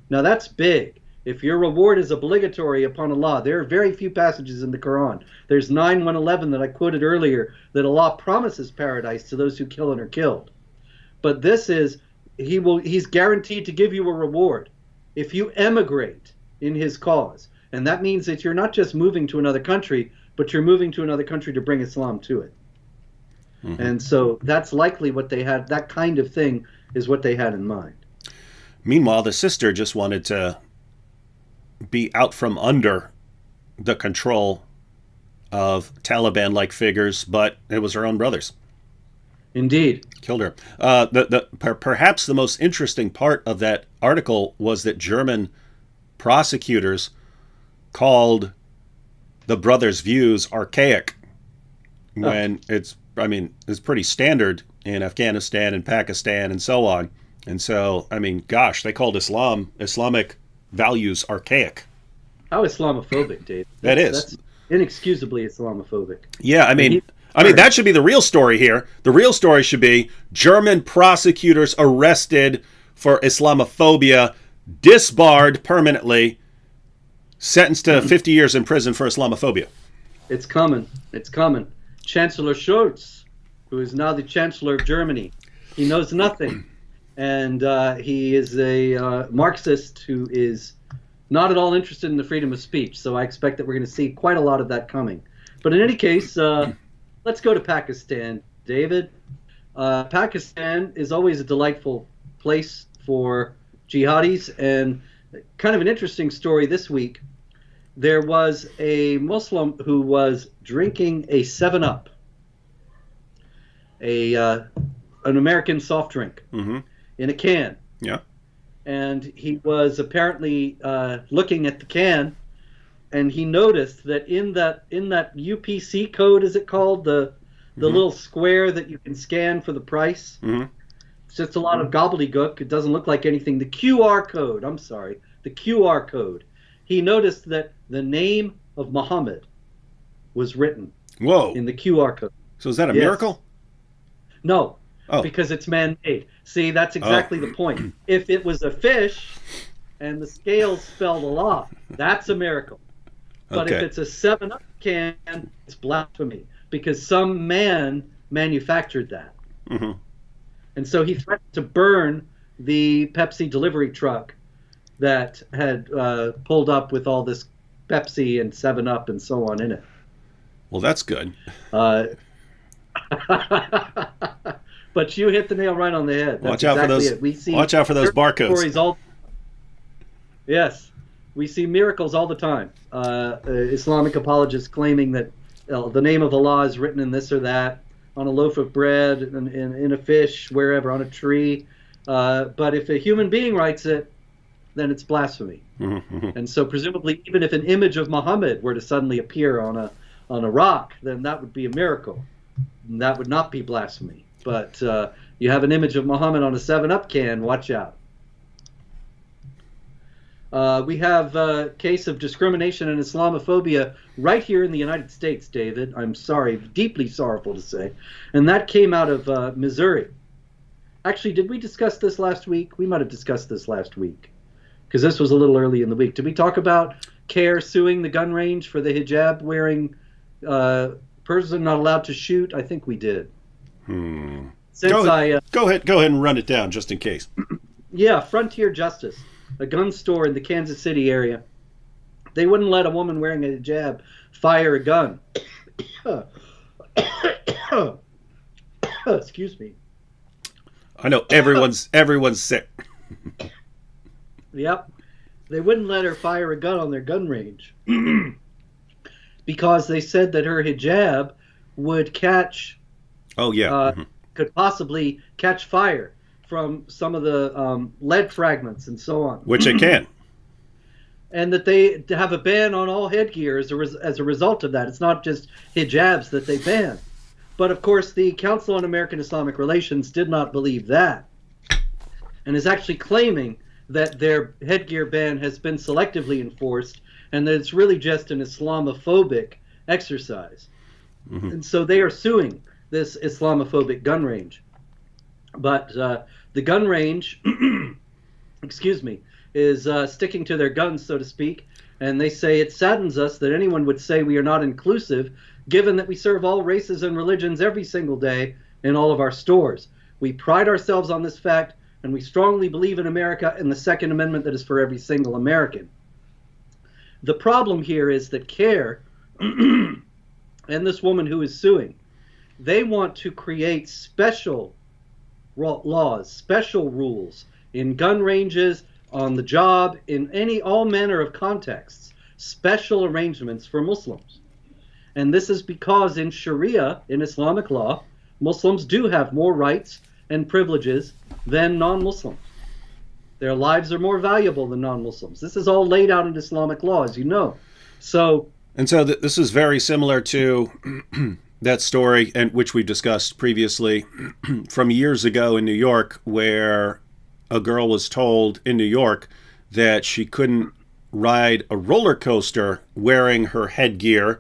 Now that's big. If your reward is obligatory upon Allah, there are very few passages in the Quran. There's 9:111 that I quoted earlier that Allah promises paradise to those who kill and are killed. But this is, he's guaranteed to give you a reward if you emigrate in his cause. And that means that you're not just moving to another country, but you're moving to another country to bring Islam to it. Mm-hmm. And so that's likely what they had, that kind of thing is what they had in mind. Meanwhile, the sister just wanted to be out from under the control of Taliban-like figures, but it was her own brothers. Indeed. Killed her. Perhaps the most interesting part of that article was that German prosecutors called the brothers' views archaic when it's pretty standard in Afghanistan and Pakistan and so on. And so, gosh, they called Islamic values archaic. How Islamophobic, Dave. That's inexcusably Islamophobic. Yeah, that should be the real story here. The real story should be German prosecutors arrested for Islamophobia, disbarred permanently, sentenced to 50 years in prison for Islamophobia. It's coming. It's coming. Chancellor Scholz, who is now the Chancellor of Germany, he knows nothing. And he is a Marxist who is not at all interested in the freedom of speech. So I expect that we're going to see quite a lot of that coming. But in any case, let's go to Pakistan, David. Pakistan is always a delightful place for jihadis, and kind of an interesting story this week. There was a Muslim who was drinking a 7-Up, an American soft drink, in a can. Yeah. And he was apparently looking at the can, and he noticed that in that UPC code, is it called, the little square that you can scan for the price? It's just a lot of gobbledygook. It doesn't look like anything. The QR code, the QR code. He noticed that the name of Muhammad was written in the QR code. So is that a miracle? No, because it's man-made. See, that's exactly the point. If it was a fish and the scales spelled Allah, that's a miracle. But if it's a 7-Up can, it's blasphemy, because some man manufactured that. And so he threatened to burn the Pepsi delivery truck that had pulled up with all this Pepsi and 7-Up and so on in it. Well, that's good. But you hit the nail right on the head. That's watch out for those barcodes. Yes, we see miracles all the time. Islamic apologists claiming that the name of Allah is written in this or that, on a loaf of bread, in a fish, wherever, on a tree. But if a human being writes it, then it's blasphemy. And so presumably, even if an image of Muhammad were to suddenly appear on a rock, then that would be a miracle. And that would not be blasphemy. But you have an image of Muhammad on a 7-Up can, watch out. We have a case of discrimination and Islamophobia right here in the United States, David. I'm sorry, deeply sorrowful to say. And that came out of Missouri. Actually, did we discuss this last week? We might have discussed this last week, because this was a little early in the week. Did we talk about CARE suing the gun range for the hijab-wearing person not allowed to shoot? I think we did. Go ahead and run it down just in case. Yeah, Frontier Justice, a gun store in the Kansas City area. They wouldn't let a woman wearing a hijab fire a gun. Excuse me. I know everyone's sick. Yep. They wouldn't let her fire a gun on their gun range because they said that her hijab would catch could possibly catch fire from some of the lead fragments and so on. Which it can. And that they have a ban on all headgear as a result of that. It's not just hijabs that they ban. But of course, the Council on American Islamic Relations did not believe that, and is actually claiming that their headgear ban has been selectively enforced and that it's really just an Islamophobic exercise. And so they are suing this Islamophobic gun range. But the gun range, excuse me, is sticking to their guns, so to speak. And they say it saddens us that anyone would say we are not inclusive, given that we serve all races and religions every single day in all of our stores. We pride ourselves on this fact, and we strongly believe in America and the Second Amendment that is for every single American. The problem here is that CARE and this woman who is suing, they want to create special laws, special rules in gun ranges, on the job, in all manner of contexts, special arrangements for Muslims. And this is because in Sharia, in Islamic law, Muslims do have more rights and privileges than non-Muslims. Their lives are more valuable than non-Muslims. This is all laid out in Islamic law, as you know. So this is very similar to that story, and which we discussed previously, from years ago in New York, where a girl was told in New York that she couldn't ride a roller coaster wearing her headgear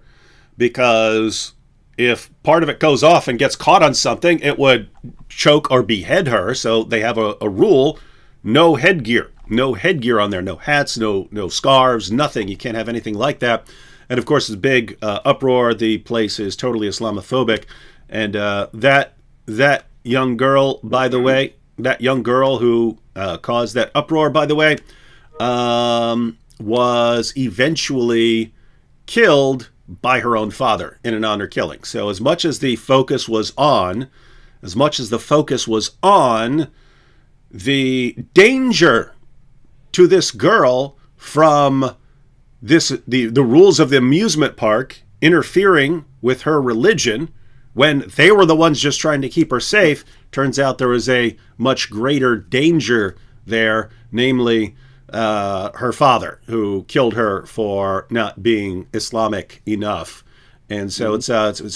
because if part of it goes off and gets caught on something, it would choke or behead her. So they have a rule: no headgear on there, no hats, no scarves, nothing. You can't have anything like that. And of course, it's a big uproar. The place is totally Islamophobic. And that young girl, by the way, that young girl who caused that uproar, by the way, was eventually killed by her own father in an honor killing. So as much as the focus was on the danger to this girl from the rules of the amusement park interfering with her religion, when they were the ones just trying to keep her safe, turns out there was a much greater danger there, namely her father, who killed her for not being Islamic enough. And so it's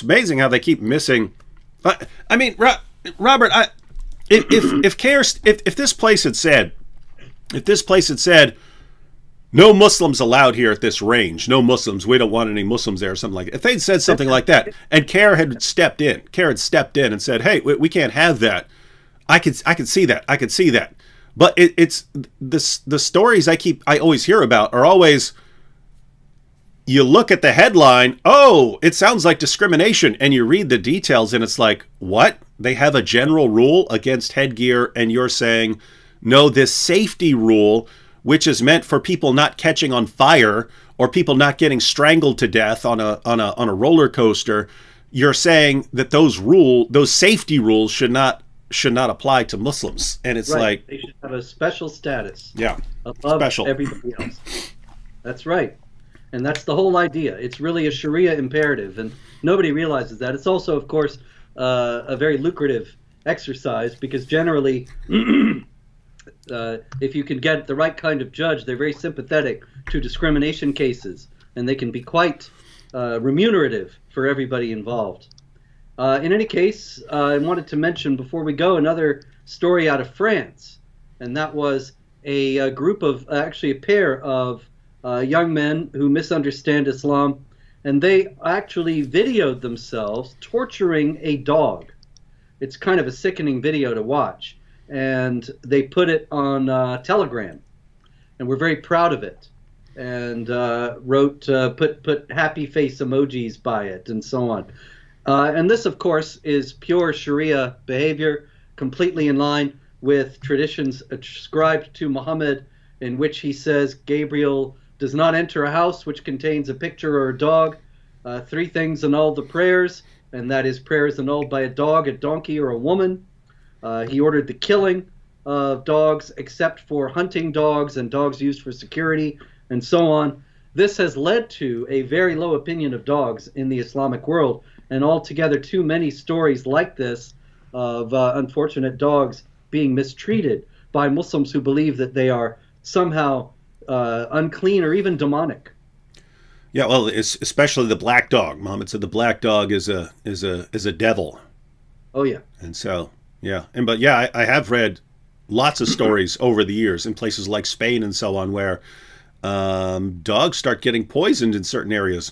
amazing how they keep missing. I mean, Robert, if this place had said, no Muslims allowed here at this range, no Muslims, we don't want any Muslims there, or something like that. If they'd said something like that, and CARE had stepped in and said, hey, we can't have that, I could see that. But it's the stories I always hear about are always, you look at the headline, oh, it sounds like discrimination, and you read the details and it's like, what? They have a general rule against headgear, and you're saying, no, this safety rule, which is meant for people not catching on fire or people not getting strangled to death on a roller coaster, you're saying that those safety rules should not apply to Muslims. And it's right. Like they should have a special status. Yeah. Above special. Everybody else. That's right. And that's the whole idea. It's really a Sharia imperative, and nobody realizes that. It's also, of course, a very lucrative exercise, because generally if you can get the right kind of judge, they're very sympathetic to discrimination cases, and they can be quite remunerative for everybody involved. In any case, I wanted to mention before we go another story out of France, and that was a group of, actually a pair of young men who misunderstand Islam, and they actually videoed themselves torturing a dog. It's kind of a sickening video to watch, and they put it on Telegram, and we're very proud of it, and put happy face emojis by it and so on. And this, of course, is pure Sharia behavior, completely in line with traditions ascribed to Muhammad, in which he says Gabriel does not enter a house which contains a picture or a dog. Three things annul the prayers, and that is prayers annulled by a dog, a donkey, or a woman. He ordered the killing of dogs except for hunting dogs and dogs used for security, and so on. This has led to a very low opinion of dogs in the Islamic world, and altogether too many stories like this of unfortunate dogs being mistreated by Muslims who believe that they are somehow unclean or even demonic. Yeah, well, it's especially the black dog. Muhammad said the black dog is a devil. Oh yeah. And so yeah, I have read lots of stories over the years in places like Spain and so on where dogs start getting poisoned in certain areas.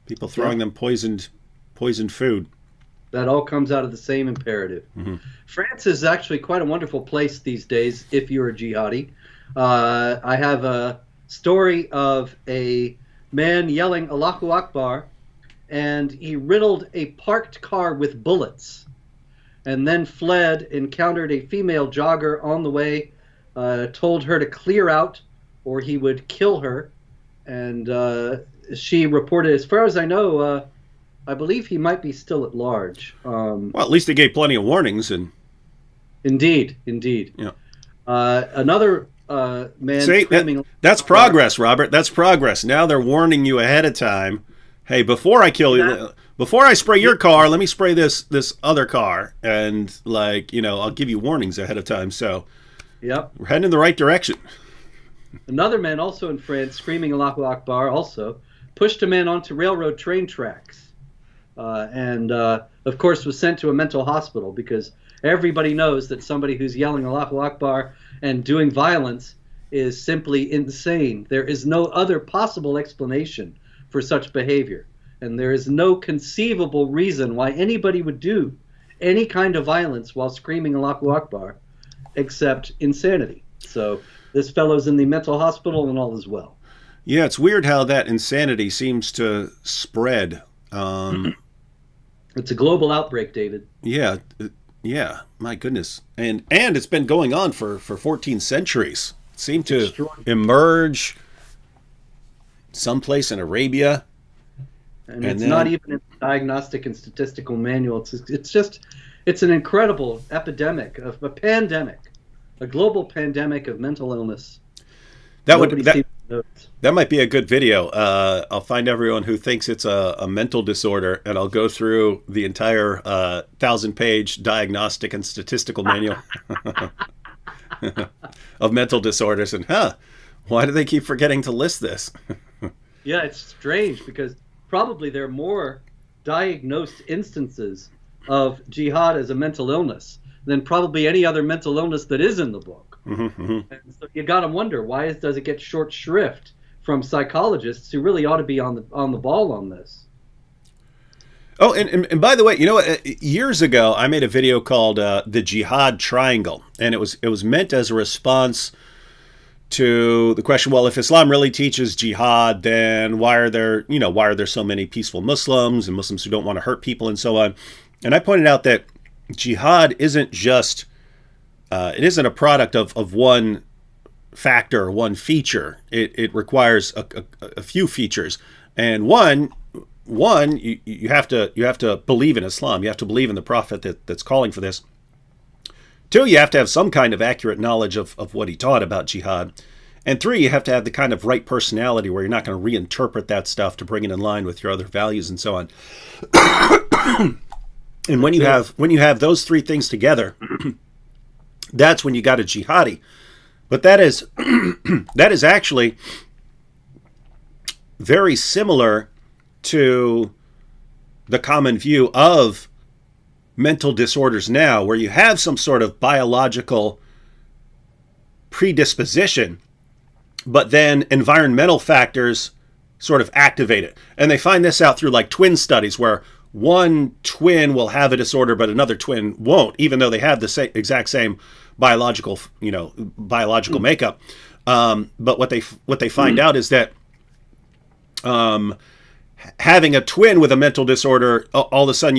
People throwing them poisoned food. That all comes out of the same imperative. Mm-hmm. France is actually quite a wonderful place these days if you're a jihadi. I have a story of a man yelling Allahu Akbar, and he riddled a parked car with bullets, and then fled, encountered a female jogger on the way, told her to clear out or he would kill her, and she reported, as far as I know, I believe he might be still at large. Well, at least they gave plenty of warnings. And Indeed. Yeah. Another man See, screaming. that's progress, Robert. That's progress. Now they're warning you ahead of time. Hey, before I kill you, before I spray your car, let me spray this other car, and I'll give you warnings ahead of time. So, Yep. we're heading in the right direction. Another man, also in France, screaming Allahu Akbar, also pushed a man onto railroad train tracks, and of course was sent to a mental hospital because everybody knows that somebody who's yelling Allahu Akbar and doing violence is simply insane. There is no other possible explanation for such behavior, and there is no conceivable reason why anybody would do any kind of violence while screaming Allahu Akbar except insanity. So this fellow's in the mental hospital and all is well. Yeah, it's weird how that insanity seems to spread. It's a global outbreak, David. Yeah, yeah, my goodness. And it's been going on for 14 centuries. It seemed to emerge someplace in Arabia. And it's not even in the diagnostic and statistical manual. It's an incredible epidemic, of a pandemic, a global pandemic of mental illness. That might be a good video. I'll find everyone who thinks it's a mental disorder, and I'll go through the entire 1,000-page diagnostic and statistical manual of mental disorders. And why do they keep forgetting to list this? Yeah, it's strange because probably there are more diagnosed instances of jihad as a mental illness than probably any other mental illness that is in the book. And so you got to wonder, why does it get short shrift from psychologists who really ought to be on the ball on this? Oh, and by the way, years ago I made a video called the Jihad Triangle, and it was meant as a response to the question, well, if Islam really teaches jihad, then why are there so many peaceful Muslims and Muslims who don't want to hurt people and so on? And I pointed out that jihad isn't just it isn't a product of one factor, one feature. It requires a few features, and one you have to believe in Islam. You have to believe in the Prophet that's calling for this. 2, you have to have some kind of accurate knowledge of what he taught about jihad. And 3, you have to have the kind of right personality where you're not going to reinterpret that stuff to bring it in line with your other values and so on. And when you have those 3 things together, that's when you got a jihadi. But that is actually very similar to the common view of mental disorders now, where you have some sort of biological predisposition, but then environmental factors sort of activate it. And they find this out through twin studies where one twin will have a disorder, but another twin won't, even though they have the exact same biological makeup. But what they find out is that having a twin with a mental disorder, all of a sudden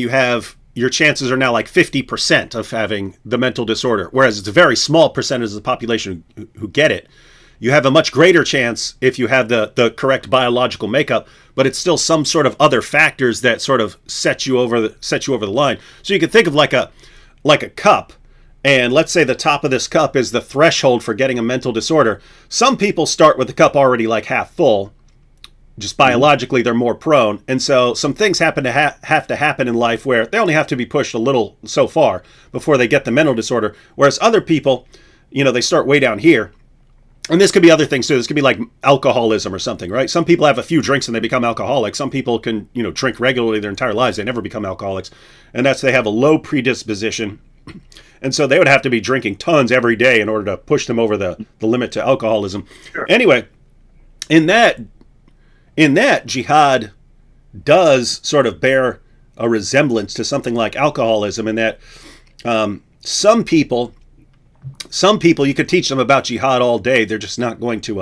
your chances are now 50% of having the mental disorder, whereas it's a very small percentage of the population who get it. You have a much greater chance if you have the correct biological makeup, but it's still some sort of other factors that sort of set you over the line. So you can think of like a cup, and let's say the top of this cup is the threshold for getting a mental disorder. Some people start with the cup already half full. Just biologically, they're more prone. And so some things happen to have to happen in life where they only have to be pushed a little so far before they get the mental disorder. Whereas other people, they start way down here. And this could be other things too. This could be like alcoholism or something, right? Some people have a few drinks and they become alcoholics. Some people can, drink regularly their entire lives. They never become alcoholics. And they have a low predisposition. And so they would have to be drinking tons every day in order to push them over the limit to alcoholism. Sure. Anyway, in that, jihad does sort of bear a resemblance to something like alcoholism in that some people you could teach them about jihad all day. They're just not going to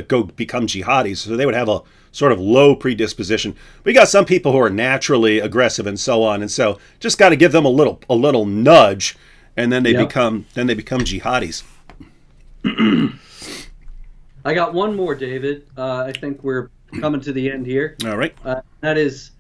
go become jihadis. So they would have a sort of low predisposition. But you got some people who are naturally aggressive and so on. And so just got to give them a little nudge, and then they become jihadis. I got one more, David. I think we're coming to the end here. All right. That is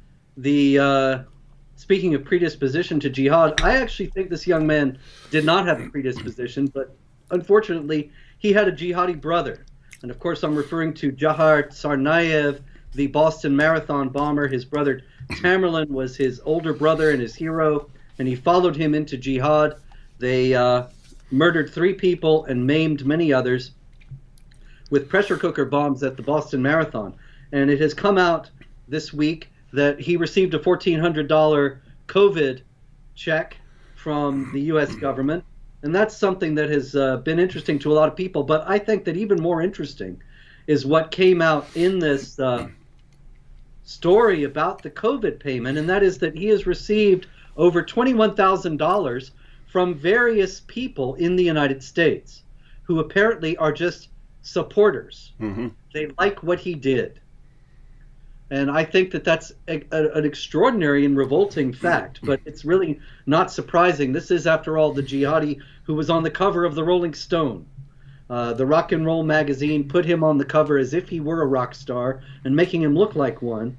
speaking of predisposition to jihad, I actually think this young man did not have a predisposition, but unfortunately, he had a jihadi brother. And of course, I'm referring to Jahar Tsarnaev, the Boston Marathon bomber. His brother Tamerlan was his older brother and his hero, and he followed him into jihad. They murdered 3 people and maimed many others with pressure cooker bombs at the Boston Marathon. And it has come out this week that he received a $1,400 COVID check from the U.S. government. And that's something that has been interesting to a lot of people. But I think that even more interesting is what came out in this story about the COVID payment, and that is that he has received over $21,000 from various people in the United States who apparently are just supporters. Mm-hmm. They like what he did. And I think that that's an extraordinary and revolting fact, but it's really not surprising. This is, after all, the jihadi who was on the cover of the Rolling Stone. The rock and roll magazine put him on the cover as if he were a rock star and making him look like one.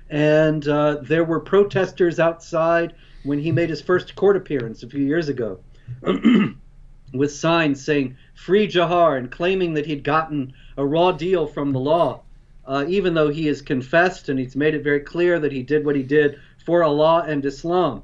And there were protesters outside when he made his first court appearance a few years ago with signs saying, "Free Jahar," and claiming that he'd gotten a raw deal from the law. Even though he has confessed and he's made it very clear that he did what he did for Allah and Islam.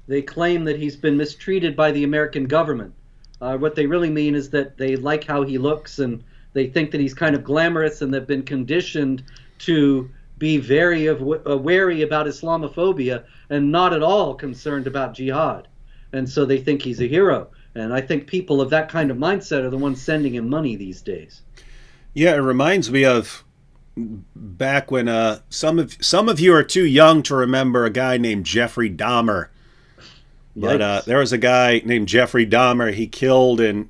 They claim that he's been mistreated by the American government. What they really mean is that they like how he looks and they think that he's kind of glamorous, and they've been conditioned to be very wary about Islamophobia and not at all concerned about jihad. And so they think he's a hero. And I think people of that kind of mindset are the ones sending him money these days. Yeah, it reminds me of back when some of you are too young to remember a guy named Jeffrey Dahmer. But there was a guy named Jeffrey Dahmer. He killed and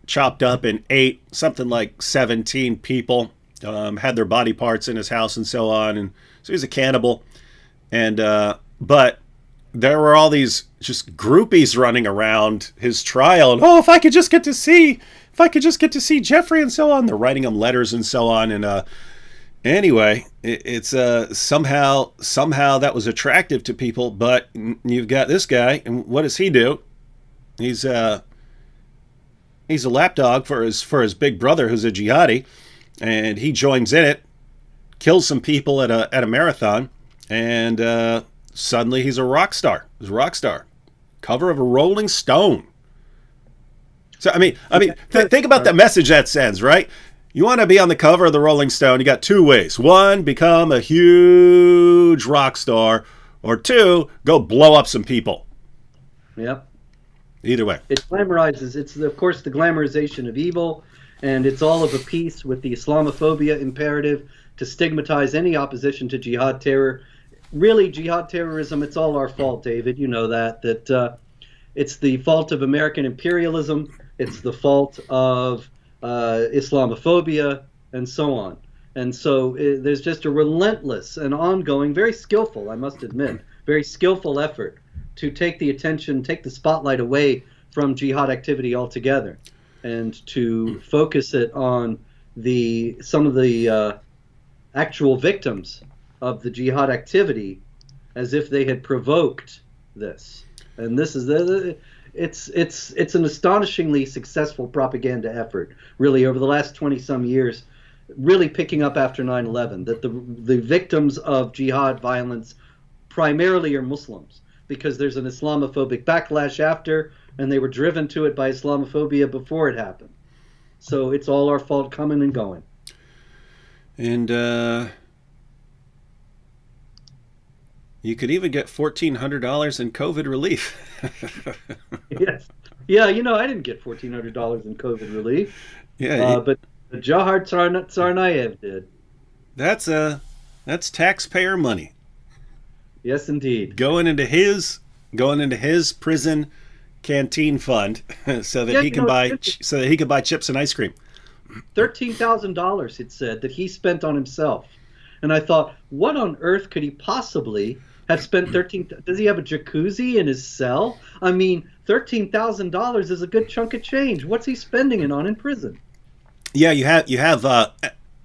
chopped up and ate something like 17 people. Had their body parts in his house and so on. And so he was a cannibal. And but there were all these just groupies running around his trial. And, if I could just get to see Jeffrey and so on. They're writing him letters and so on. And anyway, it's somehow that was attractive to people. But you've got this guy, and what does he do? He's a lapdog for his big brother, who's a jihadi, and he joins in it, kills some people at a marathon, and suddenly he's a rock star. He's a rock star, cover of a Rolling Stone. So I mean, think about the message that sends, right? You want to be on the cover of the Rolling Stone, you got 2 ways. 1, become a huge rock star, or 2, go blow up some people. Yep. Either way. It glamorizes. It's, of course, the glamorization of evil, and it's all of a piece with the Islamophobia imperative to stigmatize any opposition to jihad terror. Really, jihad terrorism, it's all our fault, David. You know that it's the fault of American imperialism. It's the fault of Islamophobia, and so on. And so there's just a relentless and ongoing, very skillful, I must admit, very skillful effort to take the spotlight away from jihad activity altogether, and to focus it on some of the actual victims of the jihad activity, as if they had provoked this. And this is it's an astonishingly successful propaganda effort, really, over the last 20-some years, really picking up after 9/11, that the victims of jihad violence primarily are Muslims, because there's an Islamophobic backlash after, and they were driven to it by Islamophobia before it happened. So it's all our fault, coming and going. And you could even get $1,400 in COVID relief. Yes. Yeah, I didn't get $1,400 in COVID relief. Yeah. But Jahar Tsarnaev did. That's taxpayer money. Yes, indeed. Going into his prison canteen fund so that he can buy chips and ice cream. $13,000, it said, that he spent on himself. And I thought, what on earth could he possibly have spent does he have a jacuzzi in his cell? I mean, $13,000 is a good chunk of change. What's he spending it on in prison? Yeah, you have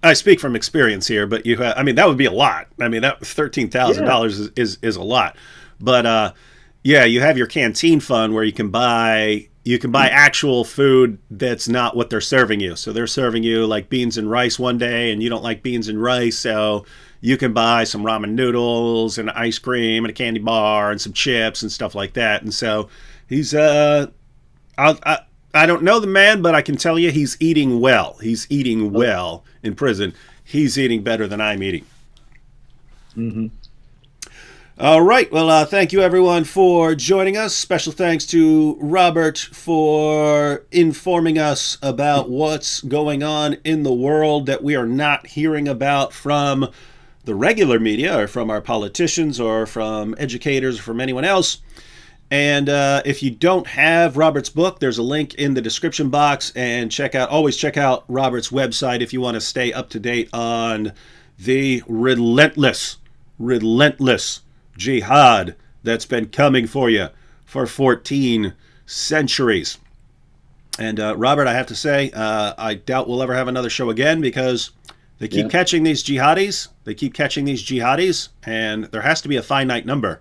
I speak from experience here, but that would be a lot. I mean, that $13,000 is a lot. But yeah, you have your canteen fund where you can buy you can buy actual food that's not what they're serving you. So they're serving you like beans and rice one day, and you don't like beans and rice, so you can buy some ramen noodles and ice cream and a candy bar and some chips and stuff like that. And so he's I don't know the man, but I can tell you he's eating well. He's eating well in prison. He's eating better than I'm eating. Mm-hmm. All right. Well, thank you, everyone, for joining us. Special thanks to Robert for informing us about what's going on in the world that we are not hearing about from the regular media or from our politicians or from educators or from anyone else. And if you don't have Robert's book, there's a link in the description box, and always check out Robert's website if you want to stay up to date on the relentless jihad that's been coming for you for 14 centuries. And Robert, I have to say, I doubt we'll ever have another show again because they keep catching these jihadis. They keep catching these jihadis, and there has to be a finite number.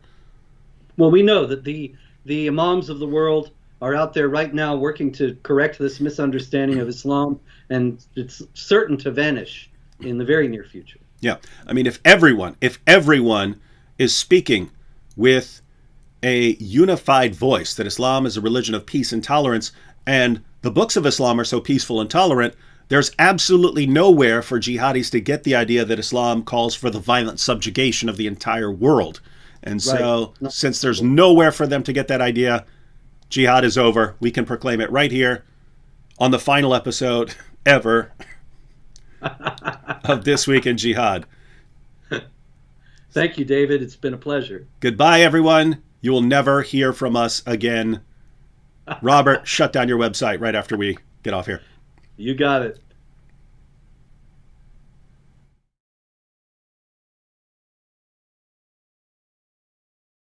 Well, we know that the imams of the world are out there right now working to correct this misunderstanding of Islam, and it's certain to vanish in the very near future. Yeah. I mean, if everyone is speaking with a unified voice that Islam is a religion of peace and tolerance, and the books of Islam are so peaceful and tolerant, there's absolutely nowhere for jihadis to get the idea that Islam calls for the violent subjugation of the entire world. And so, since there's nowhere for them to get that idea, jihad is over. We can proclaim it right here on the final episode ever of This Week in Jihad. Thank you, David. It's been a pleasure. Goodbye, everyone. You will never hear from us again. Robert, shut down your website right after we get off here. You got it.